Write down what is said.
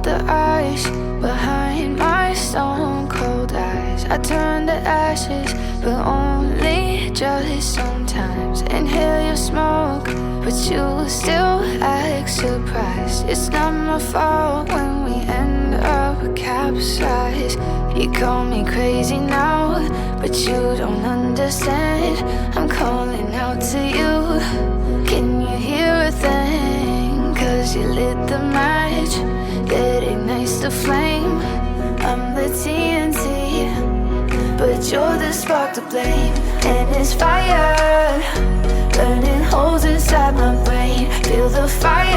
the ice behind my stone cold eyes. I turn to ashes, but only just sometimes. Inhale your smoke, but you still act surprised. It's not my fault when we end up capsized. You call me crazy now, but you don't understand. I'm calling out to you. Can you hear a thing? 'Cause you lit the match that ignites the flame. I'm the TNT, but you're the spark to blame. And it's fire, burning holes inside my brain. Feel the fire.